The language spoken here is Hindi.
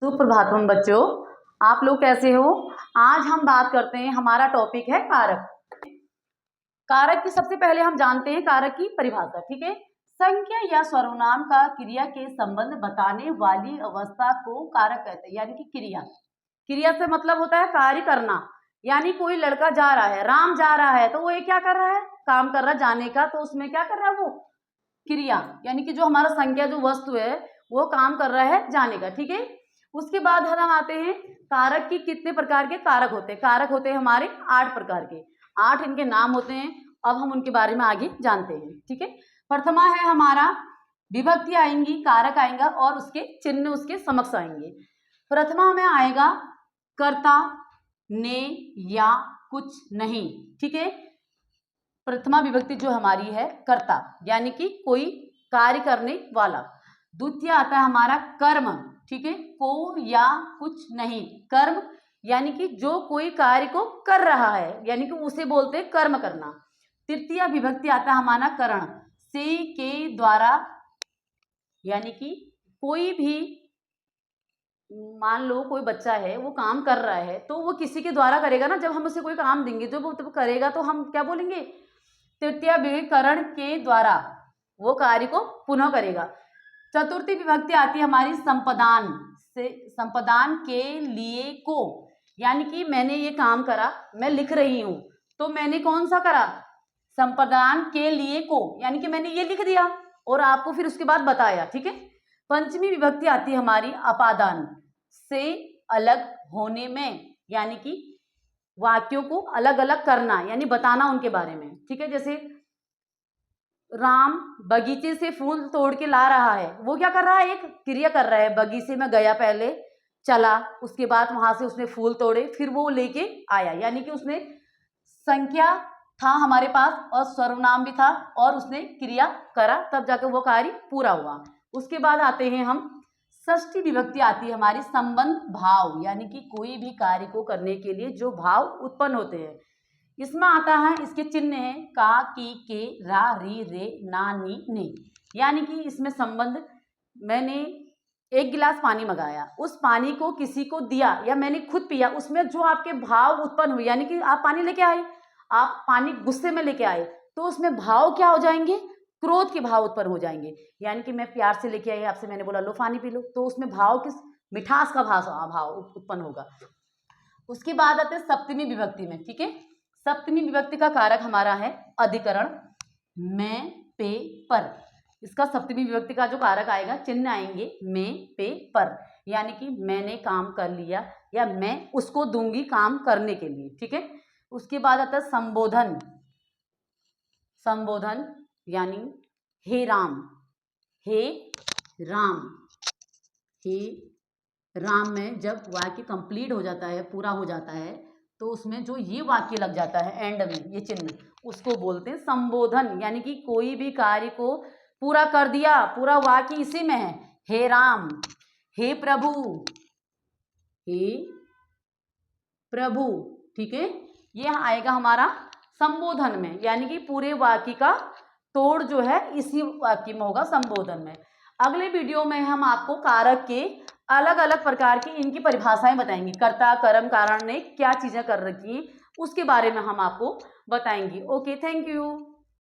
सुप्रभातम बच्चों, आप लोग कैसे हो। आज हम बात करते हैं, हमारा टॉपिक है कारक। कारक की सबसे पहले हम जानते हैं कारक की परिभाषा। ठीक है, संख्या या सर्वनाम का क्रिया के संबंध बताने वाली अवस्था को कारक कहते हैं, यानी कि क्रिया। क्रिया से मतलब होता है कार्य करना, यानी कोई लड़का जा रहा है, राम जा रहा है, तो वो ये क्या कर रहा है, काम कर रहा है जाने का, तो उसमें क्या कर रहा है वो क्रिया, यानी कि जो हमारा संख्या जो वस्तु है वो काम कर रहा है जाने का। ठीक है, उसके बाद हम आते हैं कारक की कितने प्रकार के कारक होते हैं। कारक होते हैं हमारे 8 प्रकार के, 8 इनके नाम होते हैं। अब हम उनके बारे में आगे जानते हैं। ठीक है, प्रथमा है हमारा विभक्ति आएंगी, कारक आएगा और उसके चिन्ह उसके समक्ष आएंगे। प्रथमा में आएगा कर्ता, ने, या, कुछ, नहीं। ठीक है, प्रथमा विभक्ति जो हमारी है कर्ता, यानी कि कोई कार्य करने वाला। द्वितीय आता है हमारा कर्म। ठीक है, को या कुछ नहीं, कर्म यानी कि जो कोई कार्य को कर रहा है, यानी कि उसे बोलते हैं कर्म करना। तृतीय विभक्ति आता है हमारा करण, से, के, द्वारा, यानी कि कोई भी, मान लो कोई बच्चा है वो काम कर रहा है तो वो किसी के द्वारा करेगा ना। जब हम उसे कोई काम देंगे जो वो करेगा तो हम क्या बोलेंगे, तृतीय विकरण के द्वारा वो कार्य को पुनः करेगा। चतुर्थी विभक्ति आती है हमारी संपदान से, संपदान के लिए को, यानी कि मैंने ये काम करा, मैं लिख रही हूं तो मैंने कौन सा करा, संपदान के लिए को, यानी कि मैंने ये लिख दिया और आपको फिर उसके बाद बताया। ठीक है, पंचमी विभक्ति आती है हमारी अपादान से अलग होने में, यानी कि वाक्यों को अलग अलग करना, यानी बताना उनके बारे में। ठीक है, जैसे राम बगीचे से फूल तोड़ के ला रहा है, वो क्या कर रहा है, एक क्रिया कर रहा है। बगीचे में गया, पहले चला, उसके बाद वहां से उसने फूल तोड़े, फिर वो लेके आया, यानी कि उसने संख्या था हमारे पास और सर्वनाम भी था और उसने क्रिया करा, तब जाकर वो कार्य पूरा हुआ। उसके बाद आते हैं हम, षष्ठी विभक्ति आती है हमारी संबंध भाव, यानी कि कोई भी कार्य को करने के लिए जो भाव उत्पन्न होते हैं। इसमें आता है, इसके चिन्ह है का, की, के, रा, री, रे, ना, नी, ने, यानी कि इसमें संबंध, मैंने एक गिलास पानी मंगाया, उस पानी को किसी को दिया या मैंने खुद पिया, उसमें जो आपके भाव उत्पन्न हुए, यानी कि आप पानी लेके आए, आप पानी गुस्से में लेके आए तो उसमें भाव क्या हो जाएंगे, क्रोध के भाव उत्पन्न हो जाएंगे। यानी कि मैं प्यार से लेके आई आपसे, मैंने बोला लो पानी पी लो, तो उसमें भाव किस, मिठास का भाव उत्पन्न होगा। उसके बाद आते हैं सप्तमी विभक्ति में। ठीक है, सप्तमी विभक्ति का कारक हमारा है अधिकरण, मैं, पे, पर। इसका सप्तमी विभक्ति का जो कारक आएगा, चिन्ह आएंगे मैं, पे, पर, यानी कि मैंने काम कर लिया या मैं उसको दूंगी काम करने के लिए। ठीक है, उसके बाद आता है संबोधन, संबोधन यानी हे राम, हे राम, हे राम में जब वाक्य कंप्लीट हो जाता है, पूरा हो जाता है, तो उसमें जो ये वाक्य लग जाता है एंड में, ये चिन्ह, उसको बोलते हैं संबोधन, यानी कि कोई भी कार्य को पूरा कर दिया, पूरा वाक्य इसी में है, हे राम, हे प्रभु, हे प्रभु। ठीक है, ये आएगा हमारा संबोधन में, यानी कि पूरे वाक्य का तोड़ जो है इसी वाक्य में होगा, संबोधन में। अगले वीडियो में हम आपको कारक के अलग अलग प्रकार की इनकी परिभाषाएं बताएंगे, कर्ता, कर्म, कारण ने क्या चीजें कर रखी हैं उसके बारे में हम आपको बताएंगे। Okay, thank you.